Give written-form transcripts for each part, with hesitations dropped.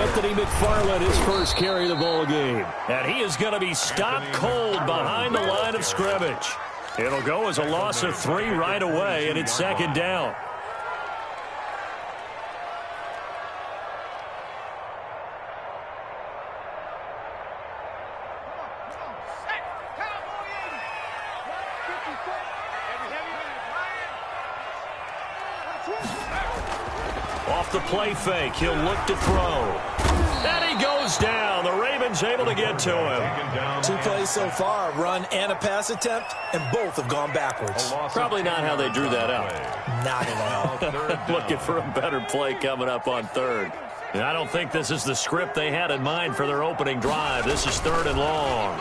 Anthony McFarland, his first carry of the ball game. And he is going to be stopped cold behind the line of scrimmage. It'll go as a loss of 3 right away, and it's second down. Off the play fake, he'll look to throw. And he goes down. The Ravens able to get to him. 2 plays so far, a run and a pass attempt, and both have gone backwards. Probably not how they drew that up. Not at all. Looking for a better play coming up on third. And I don't think this is the script they had in mind for their opening drive. This is 3rd and long.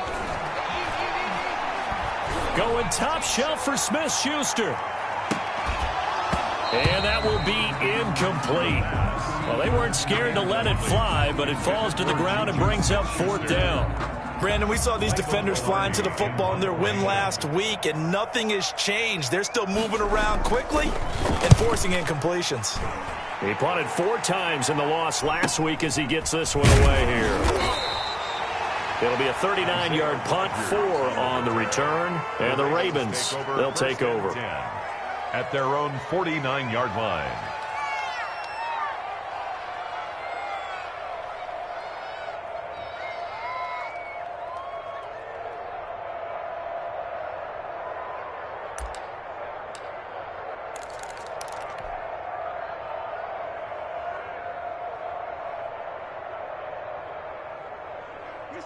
Going top shelf for Smith-Schuster. And that will be incomplete. Well, they weren't scared to let it fly, but it falls to the ground and brings up 4th down. Brandon, we saw these defenders flying to the football in their win last week, and nothing has changed. They're still moving around quickly and forcing incompletions. He punted 4 times in the loss last week as he gets this one away here. It'll be a 39-yard punt, 4 on the return, and the Ravens, they'll take over. At their own 49-yard line.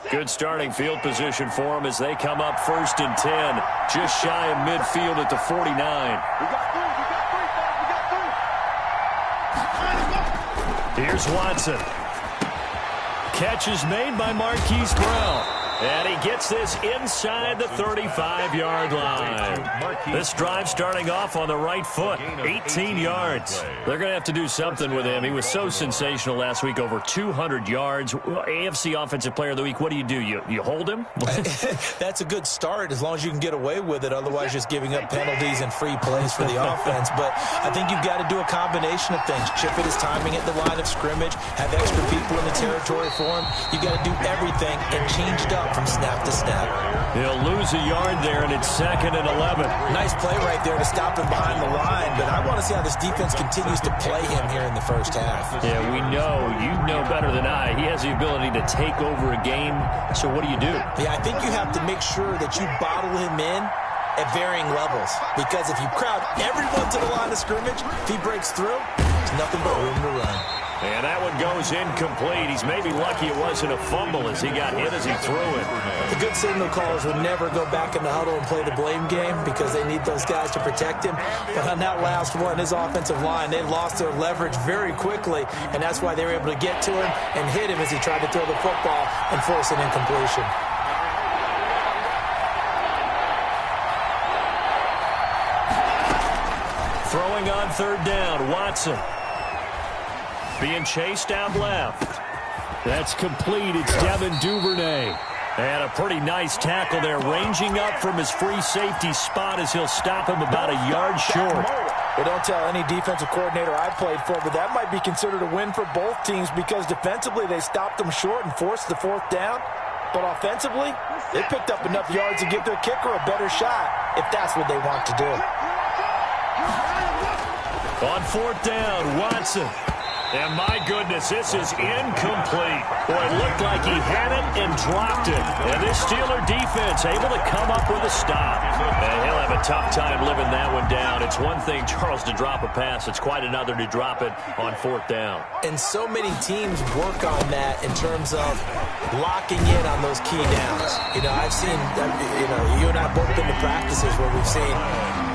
Good starting field position for them as they come up 1st and 10, just shy of midfield at the 49. Here's Watson. Catch is made by Marquise Brown. And he gets this inside the 35-yard line. This drive starting off on the right foot, 18 yards. They're going to have to do something with him. He was so sensational last week, over 200 yards. AFC Offensive Player of the Week, what do? You hold him? That's a good start as long as you can get away with it. Otherwise, just giving up penalties and free plays for the offense. But I think you've got to do a combination of things. Chip it his timing at the line of scrimmage, have extra people in the territory for him. You've got to do everything and change it up from snap to snap. He'll lose a yard there, and it's 2nd and 11. Nice play right there to stop him behind the line, but I want to see how this defense continues to play him here in the first half. Yeah, we know. You know better than I. He has the ability to take over a game, so what do you do? Yeah, I think you have to make sure that you bottle him in at varying levels, because if you crowd everyone to the line of scrimmage, if he breaks through, there's nothing but room to run. And that one goes incomplete. He's maybe lucky it wasn't a fumble as he got hit as he threw it. The good signal callers would never go back in the huddle and play the blame game because they need those guys to protect him. But on that last one, his offensive line, they lost their leverage very quickly, and that's why they were able to get to him and hit him as he tried to throw the football and force an incompletion. Throwing on 3rd down, Watson. Being chased out left. That's complete. It's Devin Duvernay. And a pretty nice tackle there, ranging up from his free safety spot as he'll stop him about a yard short. Well, don't tell any defensive coordinator I played for, but that might be considered a win for both teams because defensively they stopped them short and forced the 4th down. But offensively, they picked up enough yards to give their kicker a better shot if that's what they want to do. On 4th down, Watson. And my goodness, this is incomplete. Boy, it looked like he had it and dropped it. And this Steeler defense able to come up with a stop. And he'll have a tough time living that one down. It's one thing, Charles, to drop a pass. It's quite another to drop it on 4th down. And so many teams work on that in terms of locking in on those key downs. You know, I've seen, you and I both been to practices where we've seen,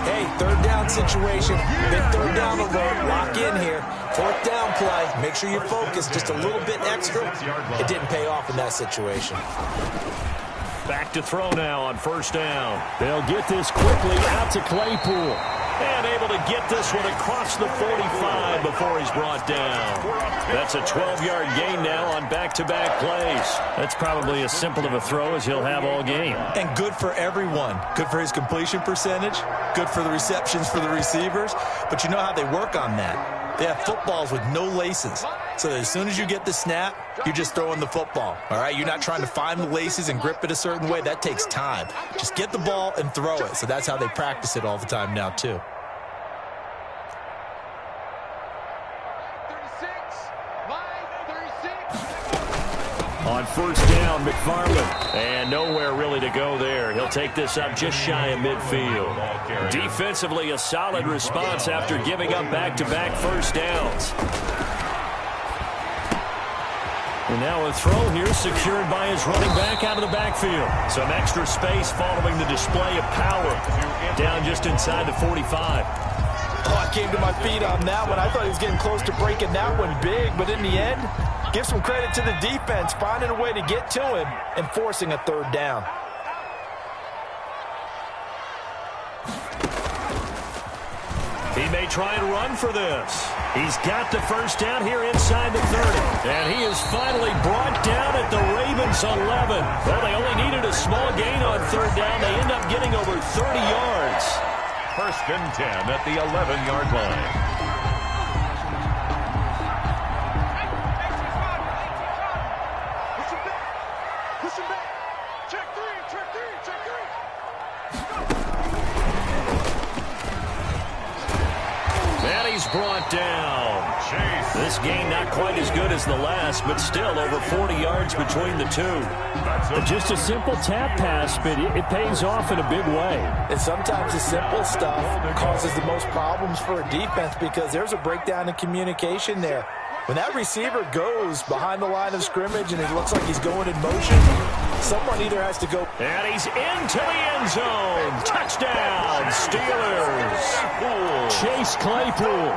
hey, 3rd down situation, big 3rd down alert, lock in here. 4th down play, make sure you're focused just a little bit extra. It didn't pay off in that situation. Back to throw now on 1st down. They'll get this quickly out to Claypool. And able to get this one across the 45 before he's brought down. That's a 12-yard gain now on back-to-back plays. That's probably as simple of a throw as he'll have all game. And good for everyone. Good for his completion percentage. Good for the receptions for the receivers. But you know how they work on that. They have footballs with no laces. so that as soon as you get the snap, you're just throwing the football, all right? You're not trying to find the laces and grip it a certain way. That takes time. Just get the ball and throw it. So that's how they practice it all the time now, too. On first down, McFarland. And nowhere really to go there. He'll take this up just shy of midfield. Defensively, a solid response after giving up back-to-back first downs. And now a throw here secured by his running back out of the backfield. Some extra space following the display of power. Down just inside the 45. Oh, I came to my feet on that one. I thought he was getting close to breaking that one big, but in the end, give some credit to the defense, finding a way to get to him and forcing a third down. He may try and run for this. He's got the first down here inside the 30. And he is finally brought down at the Ravens' 11. Well, they only needed a small gain on third down. They end up getting over 30 yards. First and 10 at the 11-yard line. Brought down. This game not quite as good as the last, but still over 40 yards between the two. Just a simple tap pass, but it pays off in a big way. And sometimes the simple stuff causes the most problems for a defense because there's a breakdown in communication there. When that receiver goes behind the line of scrimmage and it looks like he's going in motion, someone either has to go. And he's into the end zone. Touchdown, Steelers. Chase Claypool,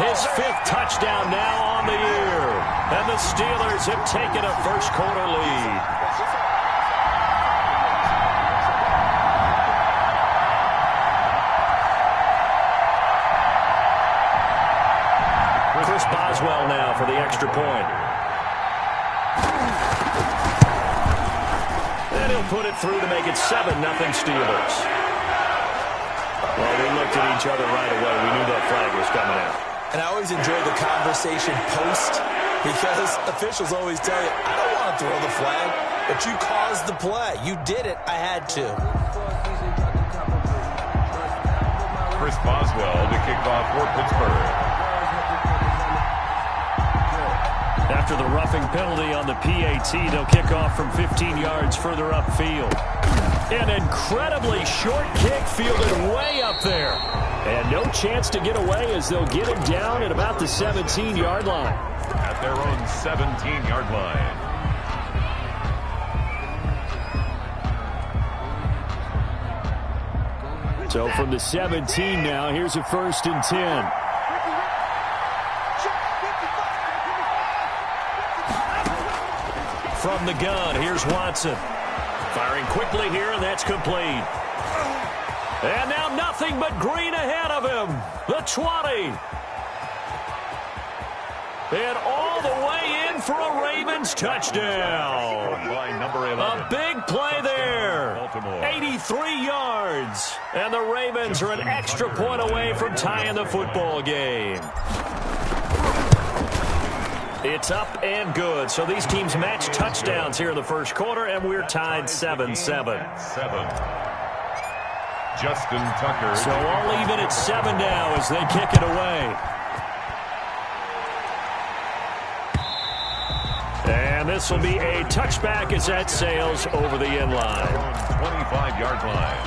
his 5th touchdown now on the year. And the Steelers have taken a first-quarter lead. Chris Boswell now for the extra point. And he'll put it through to make it 7-0 Steelers. Well, we looked at each other right away. We knew that flag was coming out. And I always enjoy the conversation post because officials always tell you, I don't want to throw the flag, but you caused the play. You did it. I had to. Chris Boswell to kick off for Pittsburgh. After the roughing penalty on the PAT, they'll kick off from 15 yards further upfield. An incredibly short kick fielded way up there. And no chance to get away as they'll get him down at about the 17-yard line. At their own 17-yard line. So from the 17 now, here's a 1st and 10. From the gun, here's Watson. Firing quickly here, and that's complete. And now nothing but green ahead of him. The 20. And all the way in for a Ravens touchdown. A big play there. 83 yards. And the Ravens are an extra point away from tying the football game. It's up and good. So these teams match touchdowns here in the first quarter, and we're tied 7-7. Justin Tucker. So all even at 7 now as they kick it away. And this will be a touchback as that sails over the end line. 25-yard line.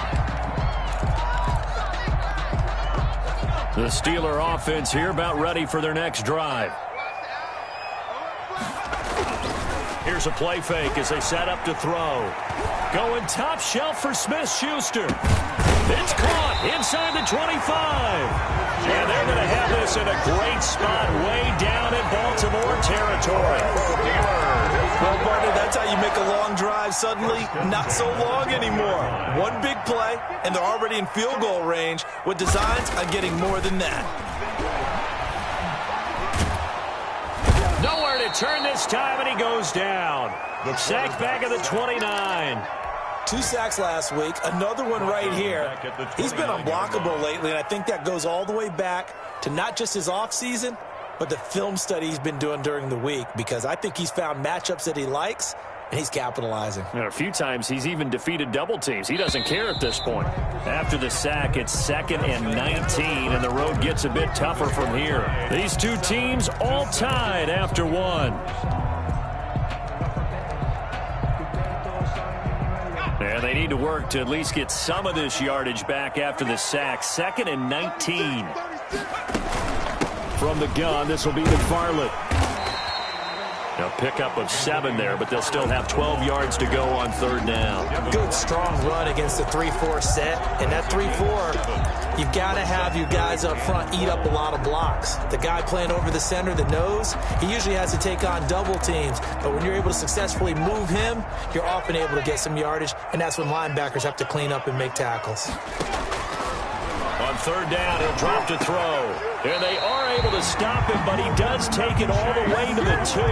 The Steeler offense here about ready for their next drive. Here's a play fake as they set up to throw. Going top shelf for Smith-Schuster. It's caught inside the 25. And they're going to have this in a great spot way down in Baltimore territory. Well, partner, that's how you make a long drive suddenly not so long anymore. One big play, and they're already in field goal range with designs on getting more than that. Nowhere to turn this time, and he goes down. Sack back at the 29. 2 sacks last week, another one right here. He's been unblockable lately, and I think that goes all the way back to not just his offseason, but the film study he's been doing during the week, because I think he's found matchups that he likes, and he's capitalizing. And a few times he's even defeated double teams. He doesn't care at this point. After the sack, it's 2nd and 19, and the road gets a bit tougher from here. These two teams all tied after one. And they need to work to at least get some of this yardage back after the sack. 2nd and 19. From the gun, this will be McFarland. A pickup of 7 there, but they'll still have 12 yards to go on 3rd down. Good, strong run against the 3-4 set. And that 3-4, you've got to have your guys up front eat up a lot of blocks. The guy playing over the center, the nose, he usually has to take on double teams. But when you're able to successfully move him, you're often able to get some yardage, and that's when linebackers have to clean up and make tackles. On 3rd down, he'll drop to throw. And they are able to stop him, but he does take it all the way to the 2.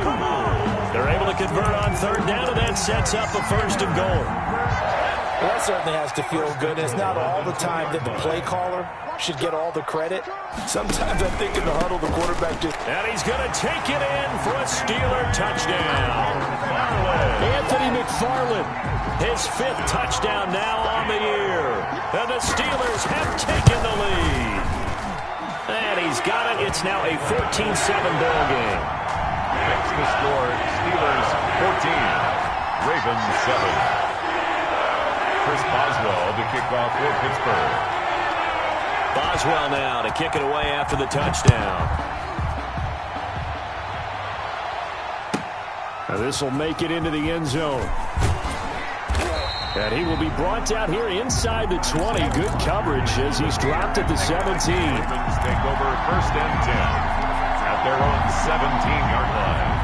They're able to convert on 3rd down, and that sets up a 1st and goal. Well, that certainly has to feel good. And it's not all the time that the play caller should get all the credit. Sometimes I think in the huddle, the quarterback just... And he's going to take it in for a Steeler touchdown. Anthony McFarland. His 5th touchdown now on the year. And the Steelers have taken the lead. And he's got it. It's now a 14-7 ball game. Makes the score Steelers 14, Ravens 7. Chris Boswell to kick off for Pittsburgh. Boswell now to kick it away after the touchdown. Now this will make it into the end zone. And he will be brought out here inside the 20. Good coverage as he's dropped at the 17. Ravens take over 1st and 10 at their own 17-yard line.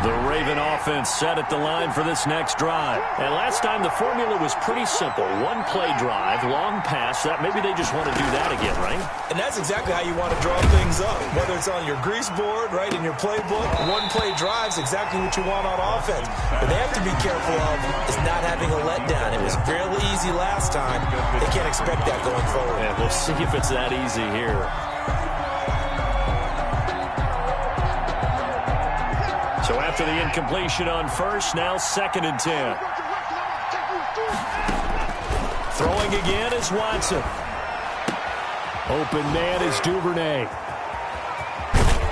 The Raven offense set at the line for this next drive. And last time the formula was pretty simple. 1-play drive, long pass. That maybe they just want to do that again, right? And that's exactly how you want to draw things up. Whether it's on your grease board, right, in your playbook, 1-play drive's exactly what you want on offense. But they have to be careful of is not having a letdown. It was real easy last time. They can't expect that going forward. And we'll see if it's that easy here. So after the incompletion on 1st, now 2nd and 10. Throwing again is Watson. Open man is Duvernay.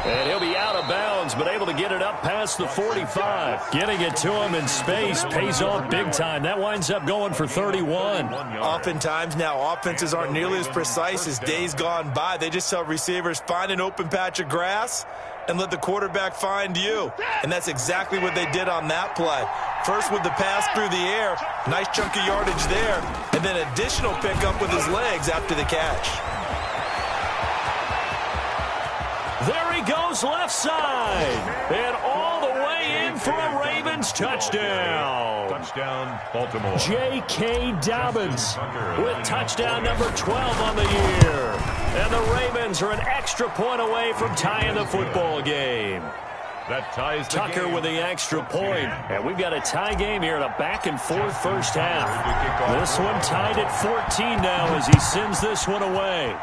And he'll be out of bounds, but able to get it up past the 45. Getting it to him in space pays off big time. That winds up going for 31. Oftentimes now, offenses aren't nearly as precise as days gone by. They just tell receivers, find an open patch of grass and let the quarterback find you. And that's exactly what they did on that play. First with the pass through the air, nice chunk of yardage there, and then additional pickup with his legs after the catch. There he goes left side. And all the way in for a Ravens touchdown. Touchdown, Baltimore. J.K. Dobbins with touchdown number 12 on the year. And the Ravens are an extra point away from tying the football game. That ties the Tucker game. with the extra point. And we've got a tie game here in a back-and-forth first half. This one tied at 14 now as he sends this one away.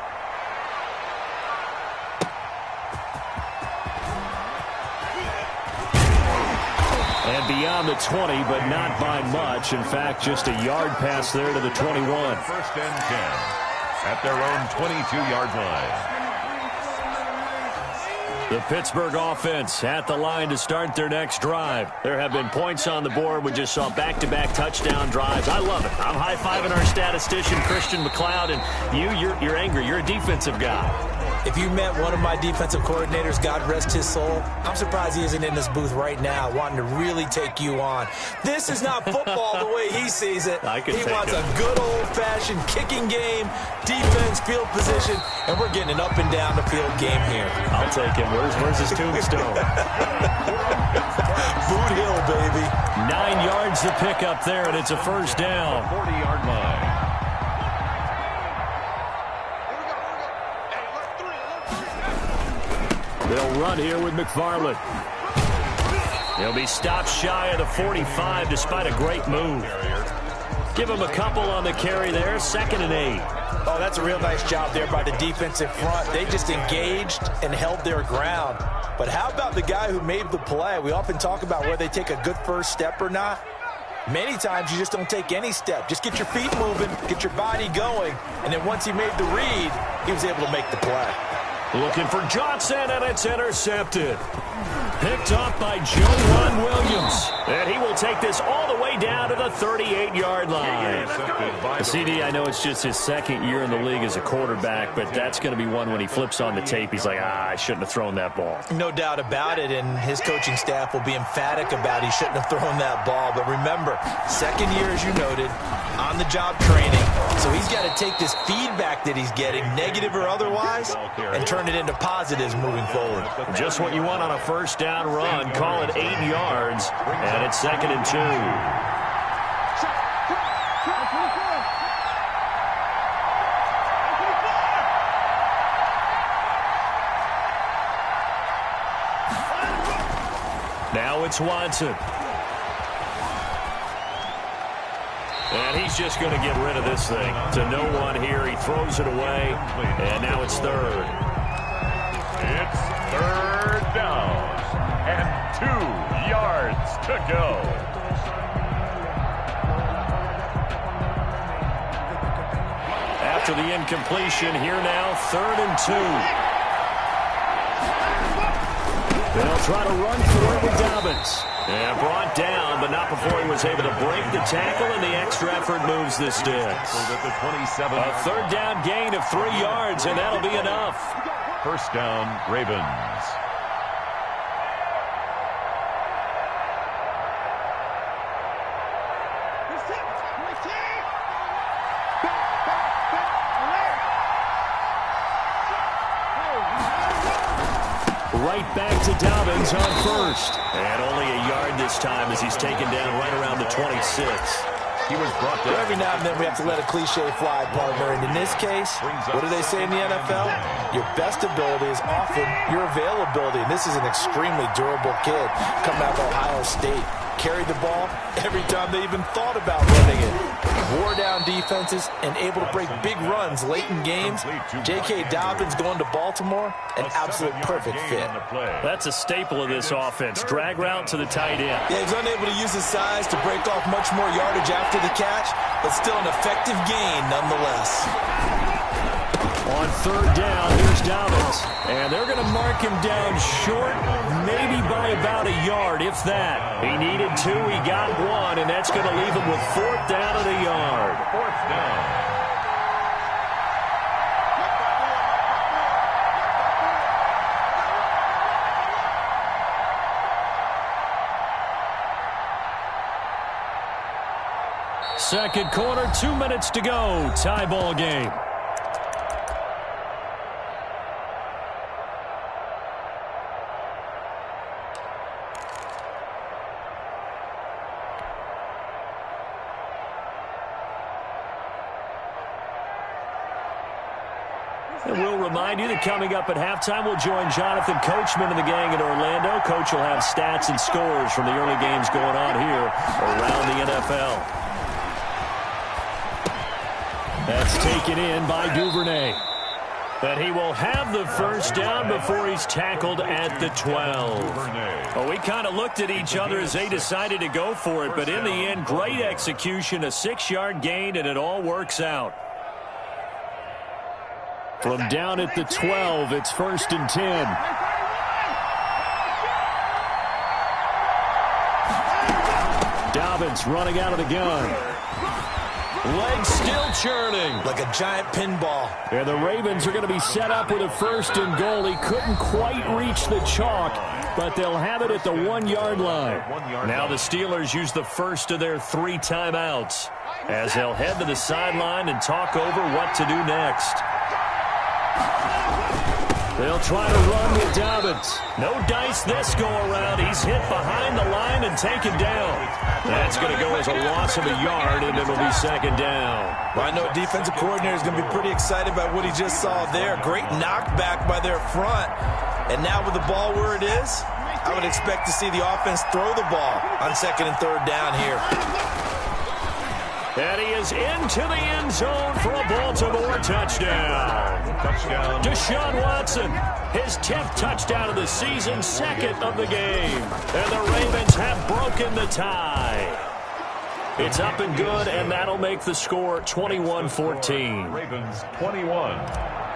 And beyond the 20, but not by much. In fact, just a yard pass there to the 21. 1st and 10 at their own 22-yard line. The Pittsburgh offense at the line to start their next drive. There have been points on the board. We just saw back-to-back touchdown drives. I love it. I'm high-fiving our statistician, Christian McLeod, and you're angry. You're a defensive guy. If you met one of my defensive coordinators, God rest his soul, I'm surprised he isn't in this booth right now wanting to really take you on. This is not football the way he sees it. He wants a good old-fashioned kicking game, defense, field position, and we're getting an up-and-down-the-field game here. I'll take him. Where's his tombstone? Boot Hill, baby. 9 yards to pick up there, and it's a first down. 40-yard line. They'll run here with McFarland. He'll be stopped shy of the 45 despite a great move. Give him a couple on the carry there, 2nd and 8. Oh, that's a real nice job there by the defensive front. They just engaged and held their ground. But how about the guy who made the play? We often talk about whether they take a good first step or not. Many times you just don't take any step. Just get your feet moving, get your body going, and then once he made the read, he was able to make the play. Looking for Johnson, and it's intercepted. Picked off by Joe Williams. And he will take this all the way down to the 38-yard line. The CD, I know it's just his 2nd year in the league as a quarterback, but that's going to be one when he flips on the tape, he's like, I shouldn't have thrown that ball. No doubt about it, and his coaching staff will be emphatic about he shouldn't have thrown that ball. But remember, 2nd year, as you noted, on-the-job training. So he's got to take this feedback that he's getting, negative or otherwise, and turn it into positives moving forward. Just what you want on a first down run. Call it 8 yards, and it's 2nd and 2. Now it's Watson. And he's just going to get rid of this thing. To no one here. He throws it away. And now it's 3rd. It's 3rd down. And 2 yards to go. After the incompletion, here now, 3rd and 2. They'll try to run for it with Dobbins. And brought down, but not before he was able to break the tackle, and the extra effort moves the sticks. A 3rd down gain of 3 yards, and that'll be enough. First down, Ravens. Right back to Dobbins on 1st. And only a yard this time as he's taken down right around the 26. He was brought down. Every now and then we have to let a cliche fly, partner. And in this case, what do they say in the NFL? Your best ability is often your availability. And this is an extremely durable kid coming out of Ohio State. Carried the ball every time they even thought about running it. Wore down defenses and able to break big runs late in games. J.K. Dobbins going to Baltimore, an absolute perfect fit. That's a staple of this offense. Drag route to the tight end. Yeah, he's unable to use his size to break off much more yardage after the catch, but still an effective gain nonetheless. On 3rd down, here's Dobbins. And they're going to mark him down short, maybe by about a yard, if that. He needed 2, he got 1, and that's going to leave him with 4th down and a yard. 4th down. Second quarter, 2 minutes to go. Tie ball game. And we'll remind you that coming up at halftime, we'll join Jonathan Coachman and the gang in Orlando. Coach will have stats and scores from the early games going on here around the NFL. That's taken in by Duvernay. But he will have the first down before he's tackled at the 12. Well, we kind of looked at each other as they decided to go for it, but in the end, great execution, a 6-yard gain, and it all works out. From down at the 12, it's 1st and 10. Dobbins running out of the gun. Legs still churning. Like a giant pinball. And the Ravens are going to be set up with a 1st and goal. He couldn't quite reach the chalk, but they'll have it at the 1-yard line. Now the Steelers use the first of their 3 timeouts as they'll head to the sideline and talk over what to do next. They'll try to run with Dobbins. No dice this go-around. He's hit behind the line and taken down. That's going to go as a loss of a yard, and it'll be 2nd down. Well, I know a defensive coordinator is going to be pretty excited about what he just saw there. Great knockback by their front. And now with the ball where it is, I would expect to see the offense throw the ball on 2nd and 3rd down here. And he is into the end zone for a Baltimore touchdown. Touchdown. Deshaun Watson, his 10th touchdown of the season, second of the game. And the Ravens have broken the tie. It's up and good, and that'll make the score 21-14. Ravens 21,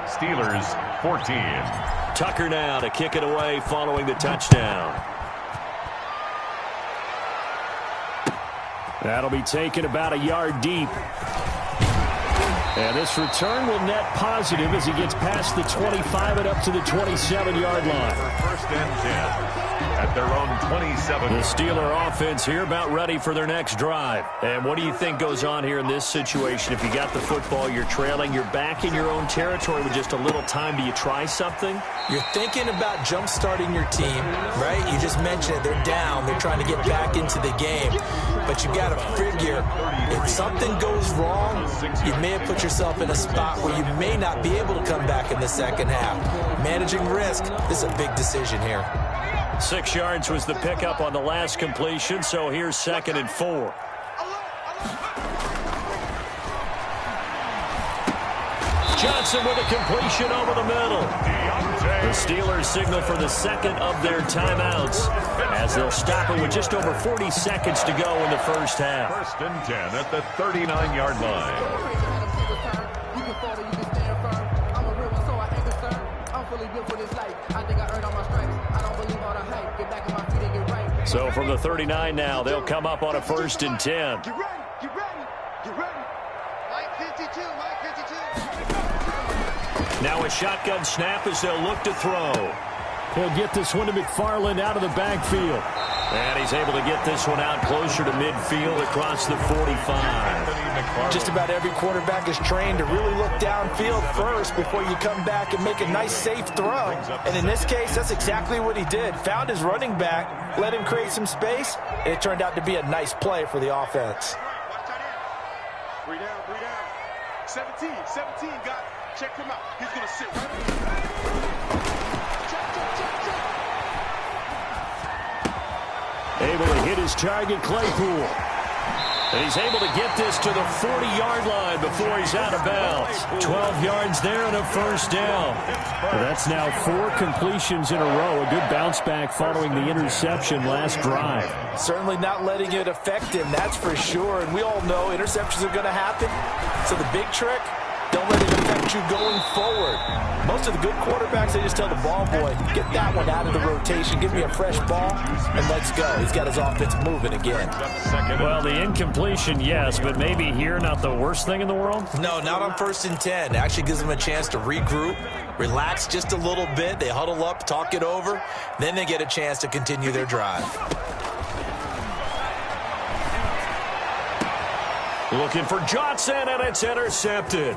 Steelers 14. Tucker now to kick it away following the touchdown. That'll be taken about a yard deep. And this return will net positive as he gets past the 25 and up to the 27-yard line. First and 10 at their own 27. The Steeler offense here about ready for their next drive. And what do you think goes on here in this situation? If you got the football, you're trailing, you're back in your own territory with just a little time. Do you try something? You're thinking about jump-starting your team, right? You just mentioned it. They're down. They're trying to get back into the game. But you got to figure, if something goes wrong, you may have put yourself in a spot where you may not be able to come back in the second half. Managing risk, this is a big decision here. 6 yards was the pickup on the last completion, so here's 2nd and 4. Johnson with a completion over the middle. The Steelers signal for the second of their timeouts as they'll stop it with just over 40 seconds to go in the first half. First and 10 at the 39-yard line. So from the 39 now, they'll come up on a 1st and 10. Get ready. Mike 52. Now a shotgun snap as they'll look to throw. He'll get this one to McFarland out of the backfield. And he's able to get this one out closer to midfield across the 45. Just about every quarterback is trained to really look downfield first before you come back and make a nice, safe throw. And in this case, that's exactly what he did. Found his running back, let him create some space, and it turned out to be a nice play for the offense. Three down. 17, got it. Check him out. He's going to sit right on. Able to hit his target, Claypool. And he's able to get this to the 40-yard line before he's out of bounds. 12 yards there and a 1st down. Well, that's now 4 completions in a row. A good bounce back following the interception last drive. Certainly not letting it affect him, that's for sure. And we all know interceptions are going to happen. So the big trick, don't let it affect you going forward. Most of the good quarterbacks, they just tell the ball boy, get that one out of the rotation, give me a fresh ball, and let's go. He's got his offense moving again. Well, the incompletion, yes, but maybe here not the worst thing in the world? No, not on 1st and 10. Actually gives them a chance to regroup, relax just a little bit. They huddle up, talk it over, then they get a chance to continue their drive. Looking for Johnson, and it's intercepted.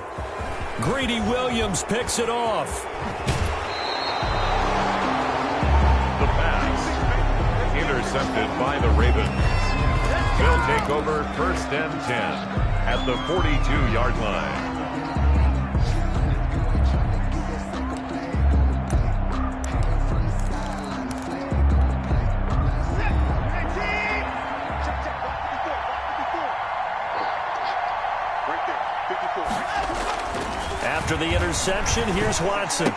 Greedy Williams picks it off. The pass intercepted by the Ravens. They'll take over 1st and 10 at the 42-yard line. After the interception, here's Watson.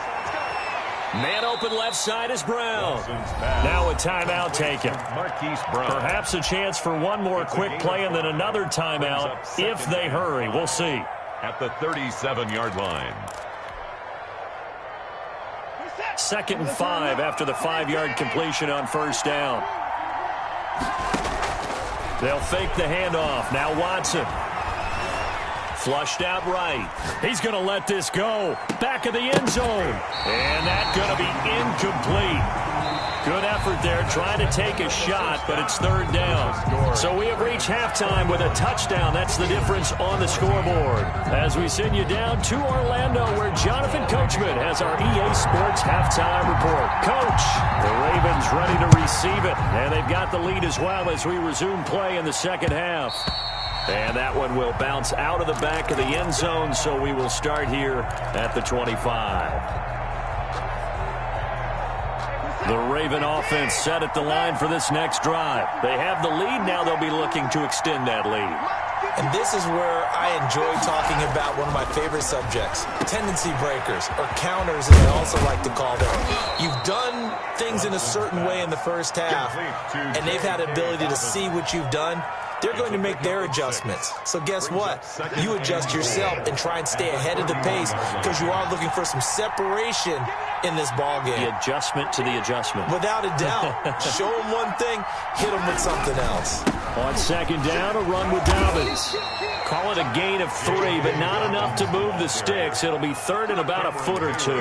Man open left side is Brown. Now a timeout taken. Perhaps a chance for one more quick play and then another timeout if they hurry. We'll see. At the 37-yard line. 2nd and 5 after the 5-yard completion on 1st down. They'll fake the handoff. Now Watson. Flushed out right. He's going to let this go. Back of the end zone. And that's going to be incomplete. Good effort there trying to take a shot, but it's 3rd down. So we have reached halftime with a touchdown. That's the difference on the scoreboard. As we send you down to Orlando, where Jonathan Coachman has our EA Sports halftime report. Coach, the Ravens ready to receive it. And they've got the lead as well as we resume play in the second half. And that one will bounce out of the back of the end zone, so we will start here at the 25. The Raven offense set at the line for this next drive. They have the lead. Now they'll be looking to extend that lead. And this is where I enjoy talking about one of my favorite subjects, tendency breakers, or counters as I also like to call them. You've done things in a certain way in the first half, and they've had the ability to see what you've done. They're going to make their adjustments. So guess what? You adjust yourself and try and stay ahead of the pace because you are looking for some separation in this ball game. The adjustment to the adjustment. Without a doubt. Show them one thing, hit them with something else. On second down, a run with Dobbins. Call it a gain of 3, but not enough to move the sticks. It'll be third and about a foot or 2.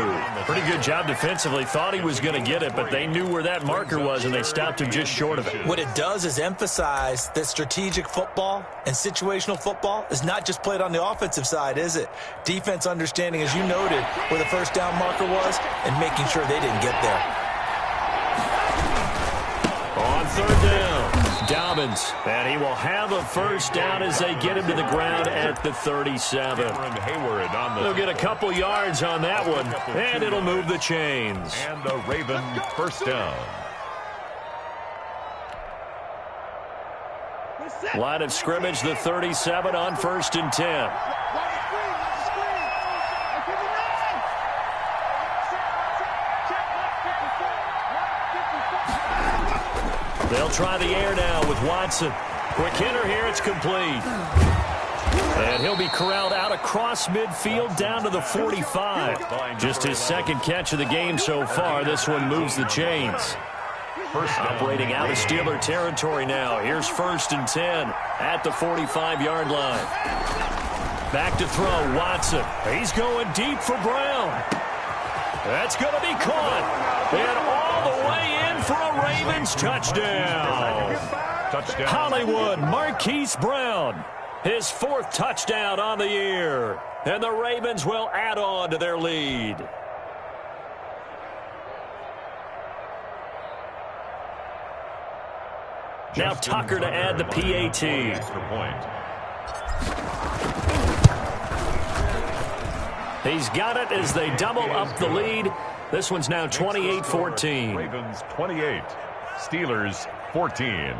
Pretty good job defensively. Thought he was going to get it, but they knew where that marker was, and they stopped him just short of it. What it does is emphasize that strategic football and situational football is not just played on the offensive side, is it? Defense understanding, as you noted, where the first down marker was and making sure they didn't get there. On third down, Dobbins, and he will have a first down as they get him to the ground at the 37. They'll get a couple yards on that one, and it'll move the chains. And the Raven first down. Line of scrimmage, the 37 on 1st and 10. They'll try the air now with Watson. Quick hitter here, it's complete. And he'll be corralled out across midfield down to the 45. Just his second catch of the game so far. This one moves the chains. Operating out of Steeler territory now. Here's 1st and 10 at the 45-yard line. Back to throw, Watson. He's going deep for Brown. That's going to be caught. And all the way in for a Ravens touchdown. Hollywood Marquise Brown. His 4th touchdown on the year. And the Ravens will add on to their lead. Now Tucker to add the PAT. He's got it as they double up the lead. This one's now 28-14. Ravens 28, Steelers 14.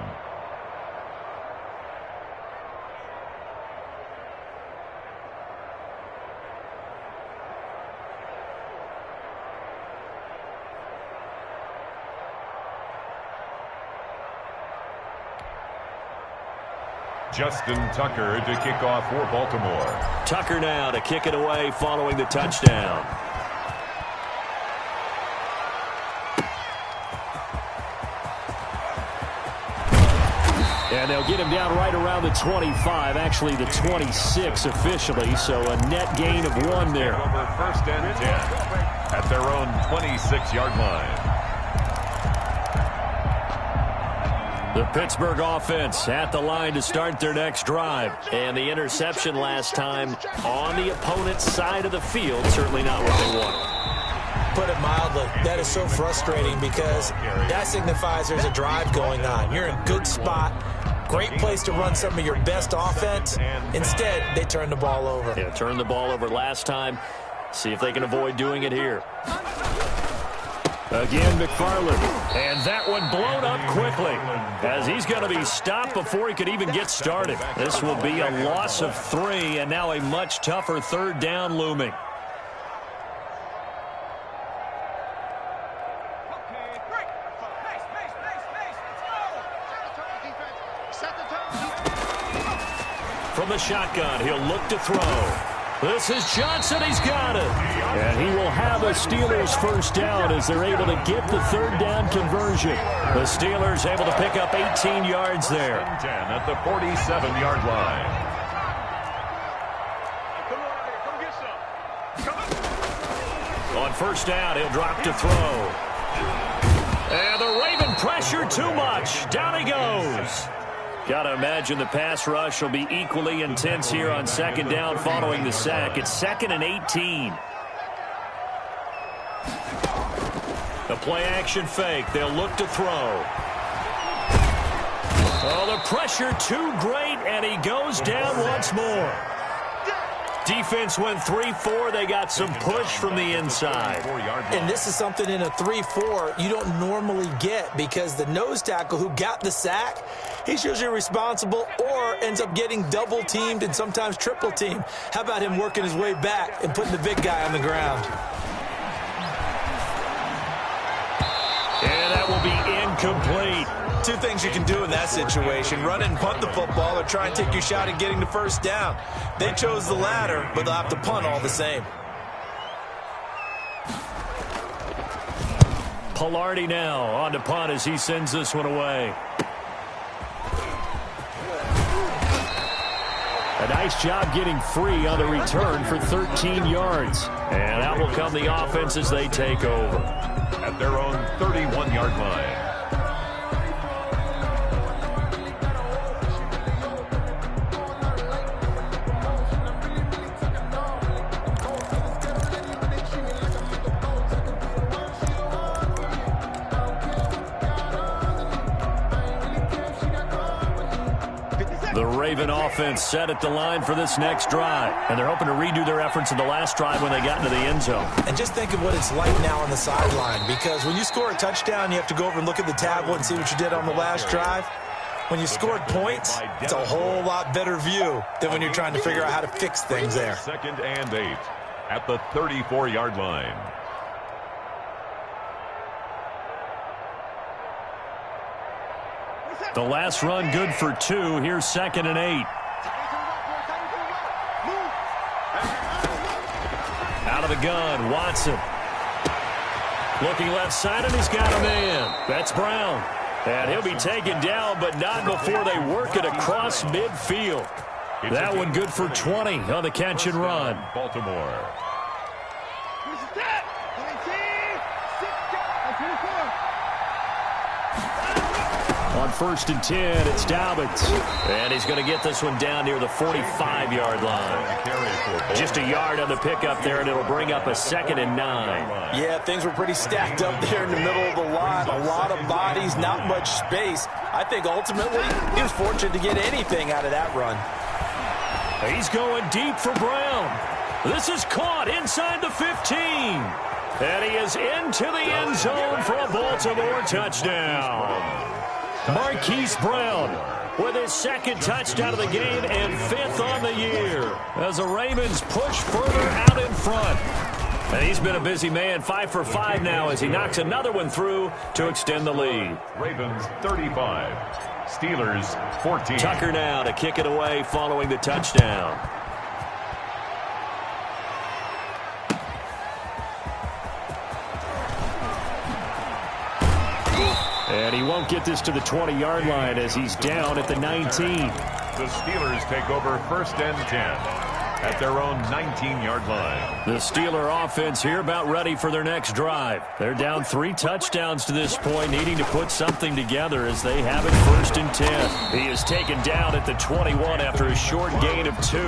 Justin Tucker to kick off for Baltimore. Tucker now to kick it away following the touchdown. And they'll get him down right around the 25, actually the 26 officially, so a net gain of 1 there. Over 1st and 10 at their own 26-yard line. The Pittsburgh offense at the line to start their next drive. And the interception last time on the opponent's side of the field, certainly not what they wanted. Put it mildly, that is so frustrating because that signifies there's a drive going on. You're in a good spot, great place to run some of your best offense. Instead, they turn the ball over. Yeah, turned the ball over last time. See if they can avoid doing it here. Again, McFarland. And that one blown up quickly as he's going to be stopped before he could even get started. This will be a loss of 3, and now a much tougher 3rd down looming. From the shotgun, he'll look to throw. This is Johnson. He's got it. And he will have a Steelers first down as they're able to get the 3rd down conversion. The Steelers able to pick up 18 yards there. 10 at the 47-yard line. On 1st down, he'll drop to throw. And the Raven pressure too much. Down he goes. Got to imagine the pass rush will be equally intense here on 2nd down following the sack. It's 2nd and 18. The play-action fake. They'll look to throw. Oh, the pressure too great, and he goes down once more. Defense went 3-4. They got some push from the inside. And this is something in a 3-4 you don't normally get because the nose tackle who got the sack, he's usually responsible or ends up getting double-teamed and sometimes triple-teamed. How about him working his way back and putting the big guy on the ground? And that will be incomplete. Two things you can do in that situation: run and punt the football, or try and take your shot at getting the first down. They chose the latter, but they'll have to punt all the same. Pilardi now on to punt as he sends this one away. A nice job getting free on the return for 13 yards. And out will come the offense as they take over. At their own 31-yard line. The Raven offense set at the line for this next drive. And they're hoping to redo their efforts in the last drive when they got into the end zone. And just think of what it's like now on the sideline, because when you score a touchdown, you have to go over and look at the tablet and see what you did on the last drive. When you scored points, it's a whole lot better view than when you're trying to figure out how to fix things there. 2nd and 8 at the 34-yard line. The last run good for 2. Here's 2nd and 8. Out of the gun, Watson. Looking left side, and he's got a man. That's Brown. And he'll be taken down, but not before they work it across midfield. That one good for 20 on the catch and run. Baltimore. On 1st and 10, it's Dobbins. And he's going to get this one down near the 45-yard line. Just a yard on the pickup there, and it'll bring up a 2nd and 9. Yeah, things were pretty stacked up there in the middle of the line. A lot of bodies, not much space. I think ultimately he was fortunate to get anything out of that run. He's going deep for Brown. This is caught inside the 15. And he is into the end zone for a Baltimore touchdown. Marquise Brown with his 2nd touchdown of the game and 5th on the year as the Ravens push further out in front. And he's been a busy man, 5 for 5 now as he knocks another one through to extend the lead. Ravens 35, Steelers 14. Tucker now to kick it away following the touchdown. And he won't get this to the 20-yard line as he's down at the 19. The Steelers take over 1st and 10 at their own 19-yard line. The Steeler offense here about ready for their next drive. They're down 3 touchdowns to this point, needing to put something together as they have it 1st and 10. He is taken down at the 21 after a short gain of 2.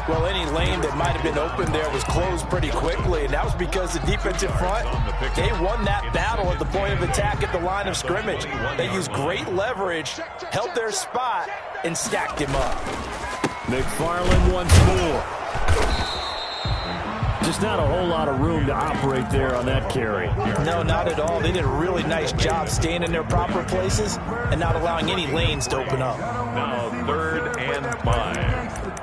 Well, any lane that might have been open there was closed pretty quickly, and that was because the defensive front, they won that battle at the point of attack at the line of scrimmage. They used great leverage, held their spot, and stacked him up. McFarland once more. Just not a whole lot of room to operate there on that carry. No, not at all. They did a really nice job staying in their proper places and not allowing any lanes to open up. Now 3rd and 5.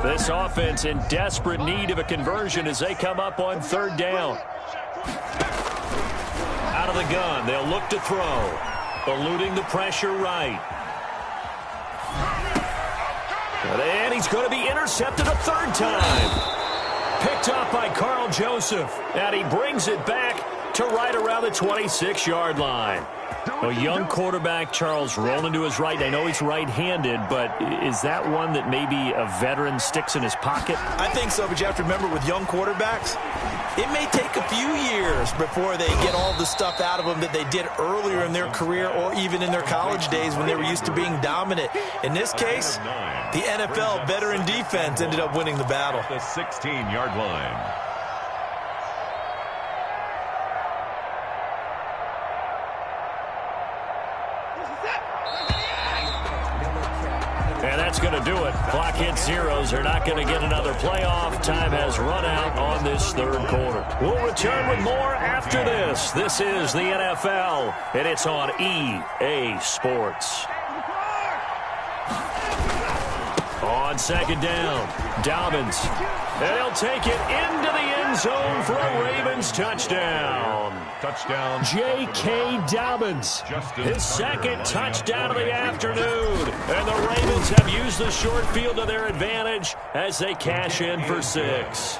This offense in desperate need of a conversion as they come up on 3rd down. Out of the gun, they'll look to throw. Eluding the pressure right. And he's going to be intercepted a 3rd time. Picked up by Carl Joseph. And he brings it back to right around the 26-yard line. A young quarterback, Charles, rolling to his right. I know he's right-handed, but is that one that maybe a veteran sticks in his pocket? I think so, but you have to remember with young quarterbacks, it may take a few years before they get all the stuff out of them that they did earlier in their career or even in their college days when they were used to being dominant. In this case, the NFL veteran defense ended up winning the battle. The 16-yard line. And that's going to do it. Clock hits zeros. They're not going to get another playoff. Time has run out on this third quarter. We'll return with more after this. This is the NFL, and it's on EA Sports. On second down, Dobbins. And he'll take it into the end zone for a Ravens touchdown. Touchdown. J.K. Dobbins. His second touchdown of the afternoon. And the Ravens have used the short field to their advantage as they cash in for 6.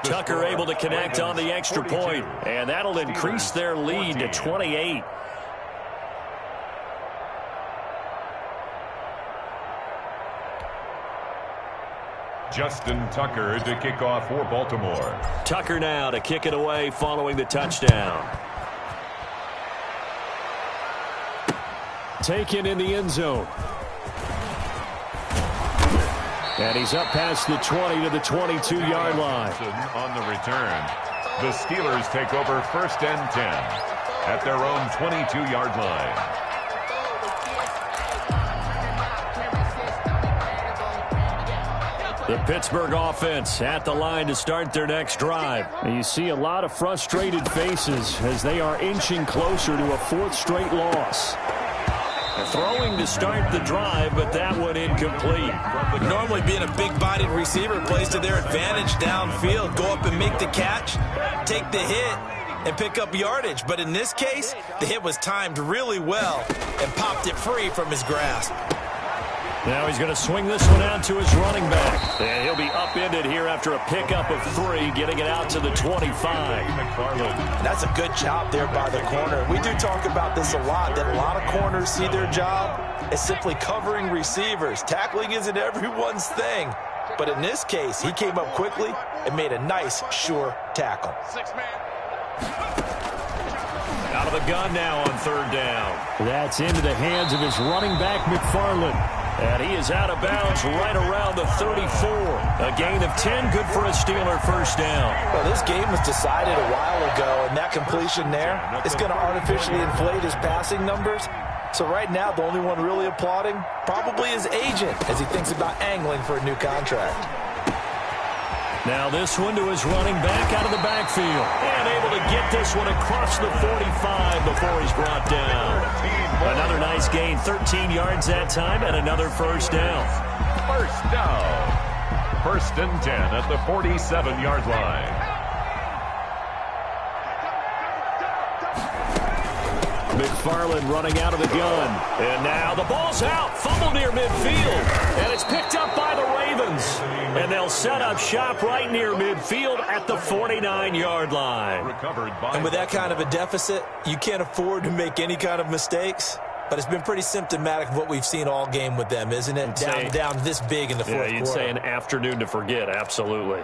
Tucker able to connect on the extra point, and that'll increase their lead to 28. Justin Tucker to kick off for Baltimore. Tucker now to kick it away following the touchdown. Taken in the end zone. And he's up past the 20 to the 22-yard line. On the return, the Steelers take over 1st and 10 at their own 22-yard line. The Pittsburgh offense at the line to start their next drive. And you see a lot of frustrated faces as they are inching closer to a 4th straight loss. Throwing to start the drive, but that one incomplete. Normally being a big-bodied receiver plays to their advantage downfield. Go up and make the catch, take the hit, and pick up yardage. But in this case, the hit was timed really well and popped it free from his grasp. Now he's going to swing this one out to his running back. And he'll be upended here after a pickup of 3, getting it out to the 25. That's a good job there by the corner. We do talk about this a lot, that a lot of corners see their job as simply covering receivers. Tackling isn't everyone's thing. But in this case, he came up quickly and made a nice, sure tackle. Out of the gun now on 3rd down. That's into the hands of his running back, McFarland. And he is out of bounds right around the 34. A gain of 10, good for a Steeler first down. Well, this game was decided a while ago, and that completion there is going to artificially inflate his passing numbers. So right now, the only one really applauding probably his agent as he thinks about angling for a new contract. Now this one to his running back out of the backfield. And able to get this one across the 45 before he's brought down. Another nice gain, 13 yards that time, and another first down. First down. 1st and 10 at the 47-yard line. McFarland running out of the gun. And now the ball's out. Fumble near midfield. And it's picked up by the Ravens. And they'll set up shop right near midfield at the 49-yard line. And with that kind of a deficit, you can't afford to make any kind of mistakes. But it's been pretty symptomatic of what we've seen all game with them, isn't it? Down this big in the fourth quarter. You'd say an afternoon to forget, absolutely.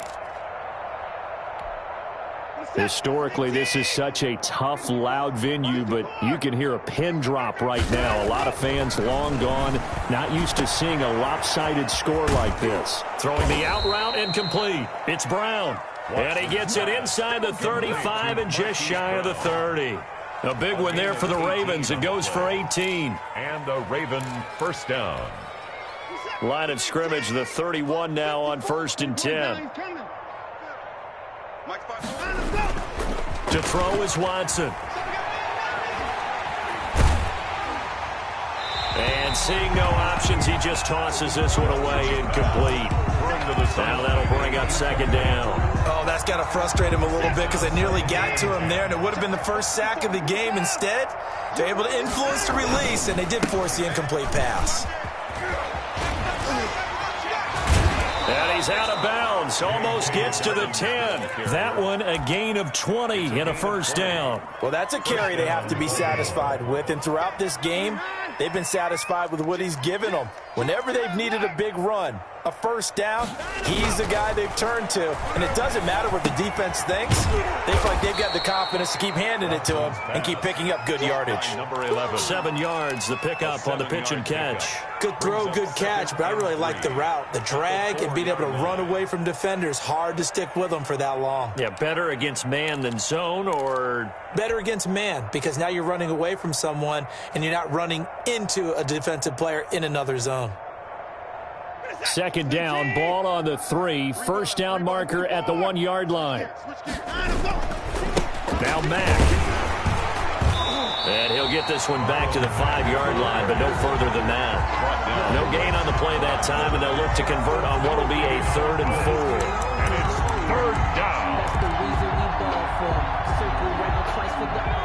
Historically, this is such a tough, loud venue, but you can hear a pin drop right now. A lot of fans long gone, not used to seeing a lopsided score like this. Throwing the out route incomplete. It's Brown. And he gets it inside the 35 and just shy of the 30. A big one there for the Ravens. It goes for 18. And the Raven first down. Line of scrimmage, the 31 now on 1st and 10. To throw is Watson. And seeing no options, he just tosses this one away incomplete. Now that'll bring up 2nd down. Oh, that's got to frustrate him a little bit because they nearly got to him there, and it would have been the first sack of the game. Instead, they're able to influence the release, and they did force the incomplete pass. And he's out of bounds. Almost gets to the 10. That one a gain of 20 and a first down. Well, that's a carry they have to be satisfied with. And throughout this game, they've been satisfied with what he's given them. Whenever they've needed a big run, a first down, he's the guy they've turned to. And it doesn't matter what the defense thinks. They feel like they've got the confidence to keep handing it to him and keep picking up good yardage. Number 11. 7 yards, the pickup on the pitch and catch. Good throw, good catch, but I really like the route. The drag and being able to run away from defenders. Hard to stick with them for that long. Yeah, better against man than zone, or? Better against man, because now you're running away from someone and you're not running into a defensive player in another zone. Second down, ball on the 3. First down marker at the 1-yard line. Now Mack. And he'll get this one back to the 5-yard line, but no further than that. No gain on the play that time, and they'll look to convert on what will be a 3rd and 4. And it's 3rd down. That's the reason we ball for. Circle round twice for the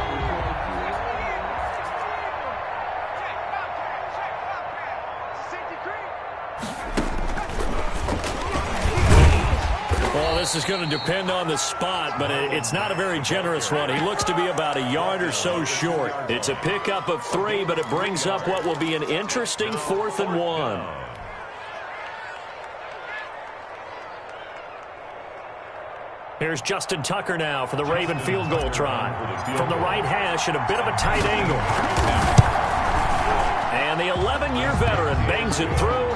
Well, this is going to depend on the spot, but it's not a very generous one. He looks to be about a yard or so short. It's a pickup of 3, but it brings up what will be an interesting 4th and 1. Here's Justin Tucker now for the Raven field goal try. From the right hash at a bit of a tight angle. And the 11-year veteran bangs it through.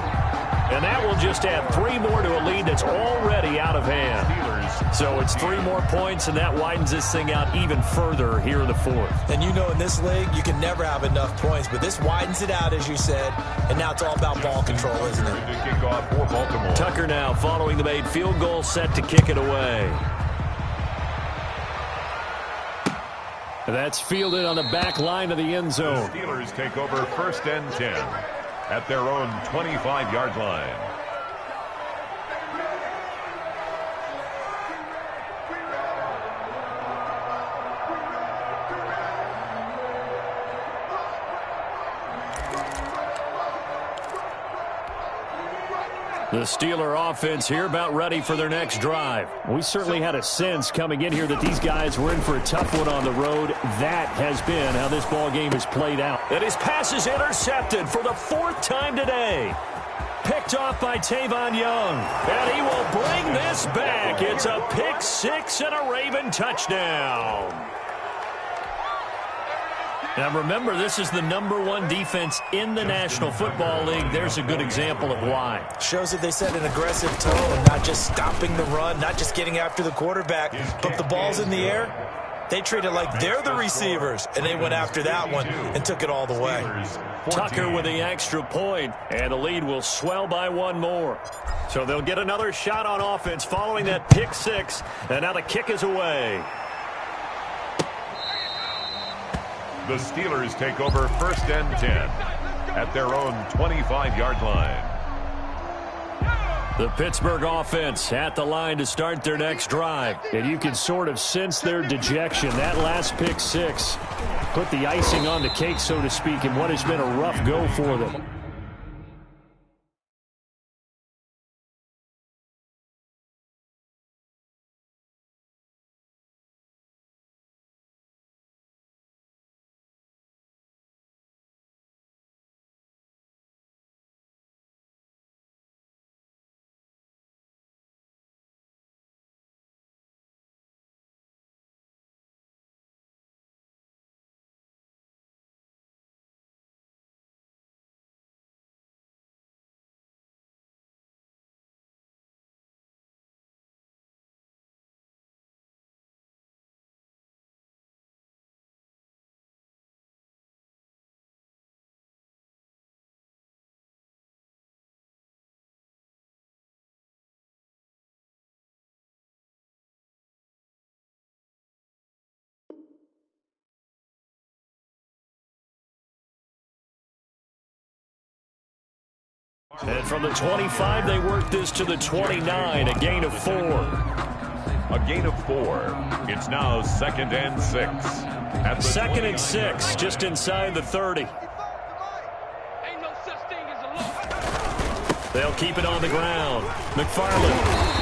And that will just add 3 more to a lead that's already out of hand. So it's 3 more points, and that widens this thing out even further here in the 4th. And you know in this league, you can never have enough points, but this widens it out, as you said, and now it's all about ball control, isn't it? Kickoff for Baltimore. Tucker now following the made field goal, set to kick it away. That's fielded on the back line of the end zone. The Steelers take over 1st and 10 at their own 25-yard line. The Steeler offense here about ready for their next drive. We certainly had a sense coming in here that these guys were in for a tough one on the road. That has been how this ball game has played out. And his pass is intercepted for the 4th time today. Picked off by Tavon Young. And he will bring this back. It's a pick 6 and a Raven touchdown. Now remember, this is the #1 defense in the National Football League. There's a good example of why. Shows that they set an aggressive tone, not just stopping the run, not just getting after the quarterback, but the ball's in the air. They treat it like they're the receivers, and they went after that one and took it all the way. Tucker with the extra point, and the lead will swell by 1 more. So they'll get another shot on offense following that pick 6, and now the kick is away. The Steelers take over 1st and 10 at their own 25-yard line. The Pittsburgh offense at the line to start their next drive. And you can sort of sense their dejection. That last pick 6 put the icing on the cake, so to speak, in what has been a rough go for them. And from the 25, they work this to the 29, a gain of 4. A gain of 4. It's now 2nd and 6. At the 2nd and 6, just inside the 30. They'll keep it on the ground. McFarland.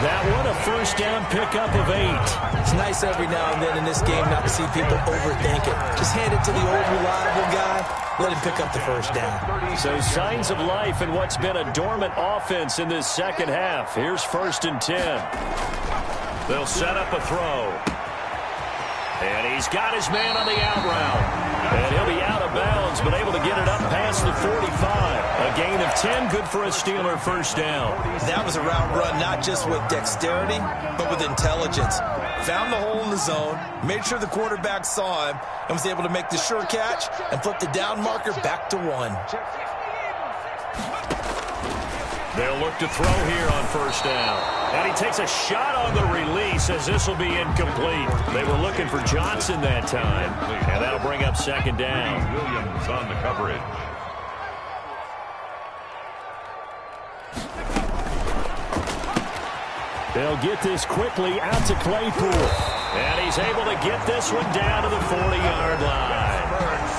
That one, a first down pickup of 8. It's nice every now and then in this game not to see people overthink it. Just hand it to the old reliable guy. Let him pick up the first down. So signs of life in what's been a dormant offense in this second half. Here's 1st and 10. They'll set up a throw. And he's got his man on the out route. And he'll be out of bounds, but able to get it up past the 45. A gain of 10, good for a Steeler first down. That was a route run not just with dexterity, but with intelligence. Found the hole in the zone, made sure the quarterback saw him, and was able to make the sure catch and flip the down marker back to 1. They'll look to throw here on first down. And he takes a shot on the release as this will be incomplete. They were looking for Johnson that time. And that'll bring up second down. Williams on the coverage. They'll get this quickly out to Claypool. And he's able to get this one down to the 40-yard line.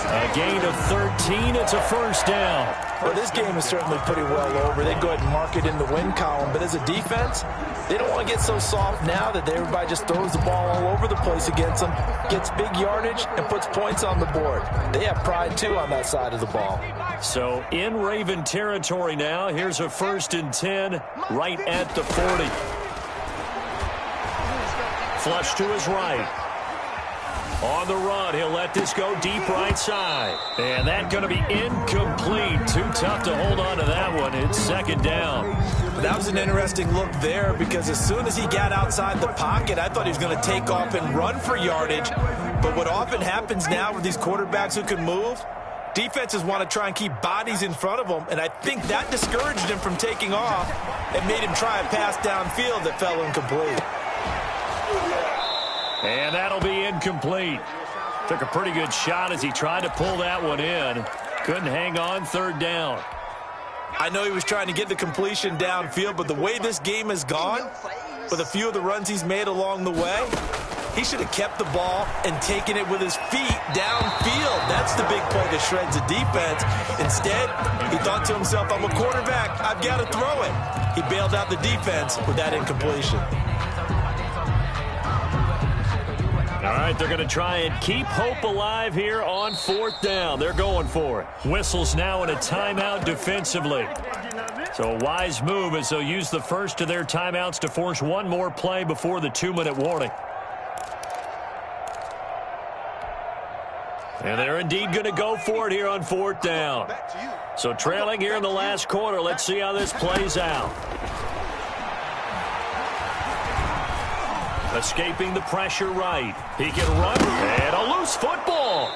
A gain of 13. It's a first down. Well, this game is certainly pretty well over. They go ahead and mark it in the win column. But as a defense, they don't want to get so soft now that everybody just throws the ball all over the place against them, gets big yardage, and puts points on the board. They have pride, too, on that side of the ball. So in Raven territory now. Here's a 1st and 10 right at the 40. Flush to his right. On the run, he'll let this go deep right side. And that's going to be incomplete. Too tough to hold on to that one. It's second down. That was an interesting look there because as soon as he got outside the pocket, I thought he was going to take off and run for yardage. But what often happens now with these quarterbacks who can move, defenses want to try and keep bodies in front of them, and I think that discouraged him from taking off and made him try a pass downfield that fell incomplete. And that'll be incomplete. Took a pretty good shot as he tried to pull that one in. Couldn't hang on, third down. I know he was trying to get the completion downfield, but the way this game has gone, with a few of the runs he's made along the way, he should have kept the ball and taken it with his feet downfield. That's the big play that shreds the defense. Instead, he thought to himself, I'm a quarterback, I've got to throw it. He bailed out the defense with that incompletion. All right, they're going to try and keep hope alive here on 4th down. They're going for it. Whistles now in a timeout defensively. So a wise move as they'll use the first of their timeouts to force one more play before the 2-minute warning. And they're indeed going to go for it here on 4th down. So trailing here in the last quarter. Let's see how this plays out. Escaping the pressure right. He can run. And a loose football.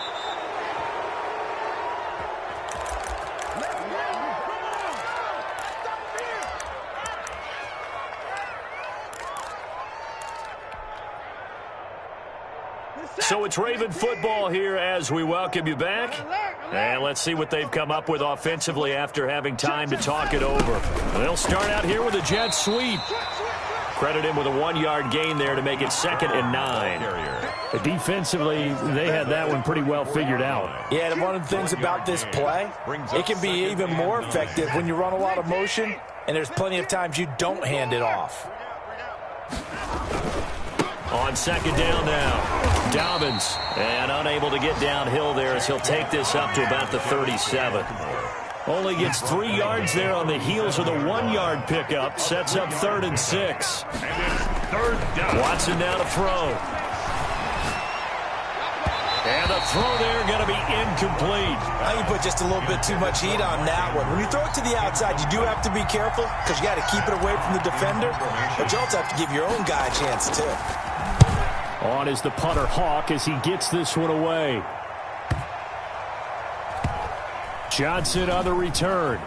So it's Raven football here as we welcome you back. And let's see what they've come up with offensively after having time to talk it over. They'll start out here with a jet sweep. Credit him with a 1-yard gain there to make it 2nd and 9. Defensively, they had that one pretty well figured out. Yeah, and one of the things about this play, it can be even more effective when you run a lot of motion, and there's plenty of times you don't hand it off. On 2nd down now, Dobbins, and unable to get downhill there as he'll take this up to about the 37. Only gets 3 yards there on the heels of the 1-yard pickup. Sets up 3rd and 6. And it's 3rd down. Watson now to throw. And the throw there going to be incomplete. I think you put just a little bit too much heat on that one. When you throw it to the outside, you do have to be careful because you got to keep it away from the defender. But you also have to give your own guy a chance, too. On is the punter Hawk as he gets this one away. Johnson on the return.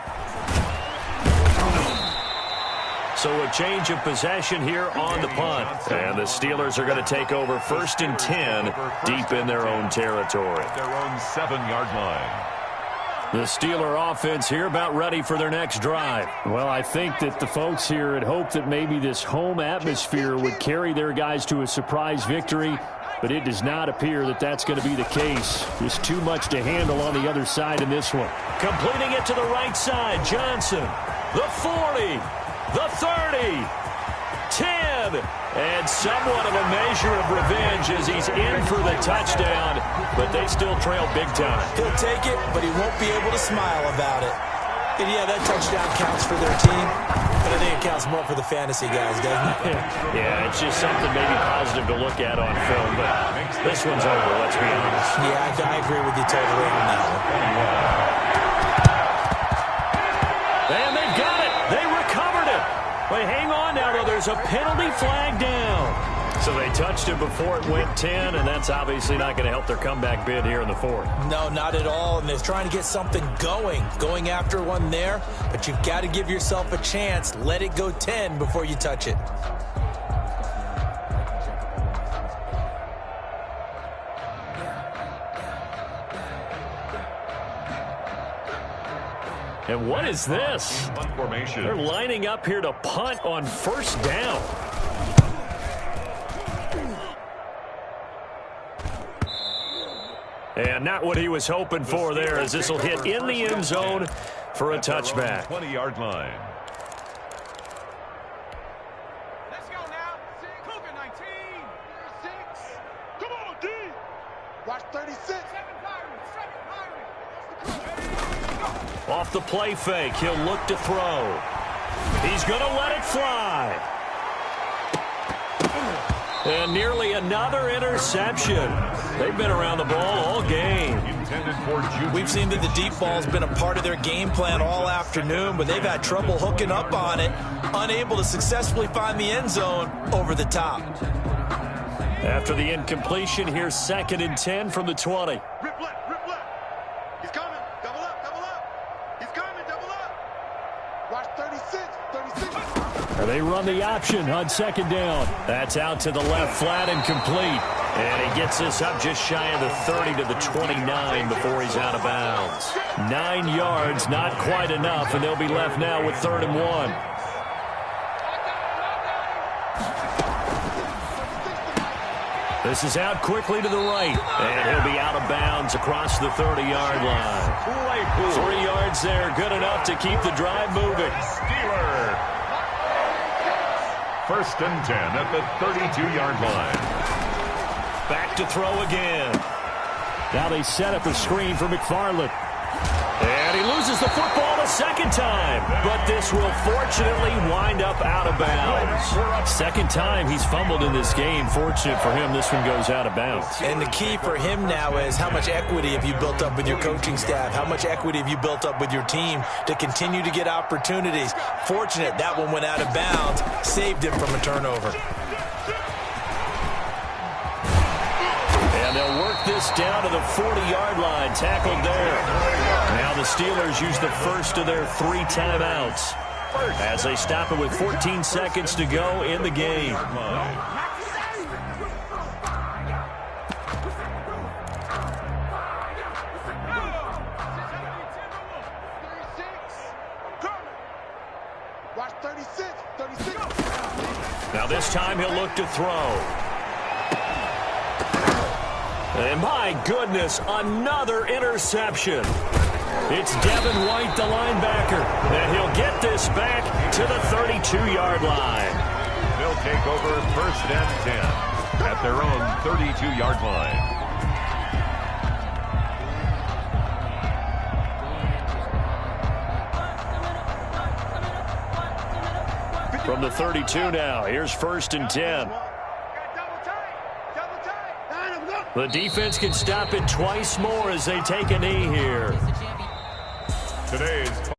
So a change of possession here on the punt. And the Steelers are going to take over 1st and 10 deep in their own territory. Their own 7-yard line. The Steeler offense here about ready for their next drive. Well, I think that the folks here had hoped that maybe this home atmosphere would carry their guys to a surprise victory, but it does not appear that that's going to be the case. Just too much to handle on the other side in this one. Completing it to the right side, Johnson. The 40, the 30, 10, and somewhat of a measure of revenge as he's in for the touchdown, but they still trail big time. He'll take it, but he won't be able to smile about it. And yeah, that touchdown counts for their team, but I think it counts more for the fantasy guys, doesn't it? Yeah, it's just something maybe positive to look at on film, but this one's over, let's be honest. Yeah, I agree with you totally on that one. And they've got it. They recovered it. But hang on now, though. There's a penalty flag down. So they touched it before it went 10, and that's obviously not going to help their comeback bid here in the fourth. No, not at all, and they're trying to get something going after one there, but you've got to give yourself a chance. Let it go 10 before you touch it. And what is this? Formation. They're lining up here to punt on first down. And not what he was hoping for there, as this will hit in the end zone for a touchback. 20-yard line. Let's go now. Cougar 19. 6. Come on, D. Watch 36. Off the play fake, he'll look to throw. He's going to let it fly. And nearly another interception. They've been around the ball all game. We've seen that the deep ball's been a part of their game plan all afternoon, but they've had trouble hooking up on it, unable to successfully find the end zone over the top. After the incompletion, here's 2nd and 10 from the 20. Rip left, rip left. He's coming. Double up, double up. He's coming, double up. Watch 36, 36. They run the option on 2nd down. That's out to the left, flat and complete. And he gets this up just shy of the 30 to the 29 before he's out of bounds. 9 yards, not quite enough, and they'll be left now with 3rd and 1. This is out quickly to the right, and he'll be out of bounds across the 30-yard line. 3 yards there, good enough to keep the drive moving. Steeler. 1st and 10 at the 32-yard line. Back to throw again. Now they set up a screen for McFarland. And he loses the football a second time. But this will fortunately wind up out of bounds. Second time he's fumbled in this game. Fortunate for him, this one goes out of bounds. And the key for him now is how much equity have you built up with your coaching staff? How much equity have you built up with your team to continue to get opportunities? Fortunate that one went out of bounds, saved him from a turnover. And they'll work this down to the 40-yard line, tackled there. Now the Steelers use the first of their 3 timeouts as they stop it with 14 seconds to go in the game. Watch 36, 36. Now this time he'll look to throw. And my goodness, another interception. It's Devin White, the linebacker, and he'll get this back to the 32-yard line. They'll take over 1st and 10 at their own 32-yard line. From the 32 now, here's 1st and 10. The defense can stop it twice more as they take a knee here. Today's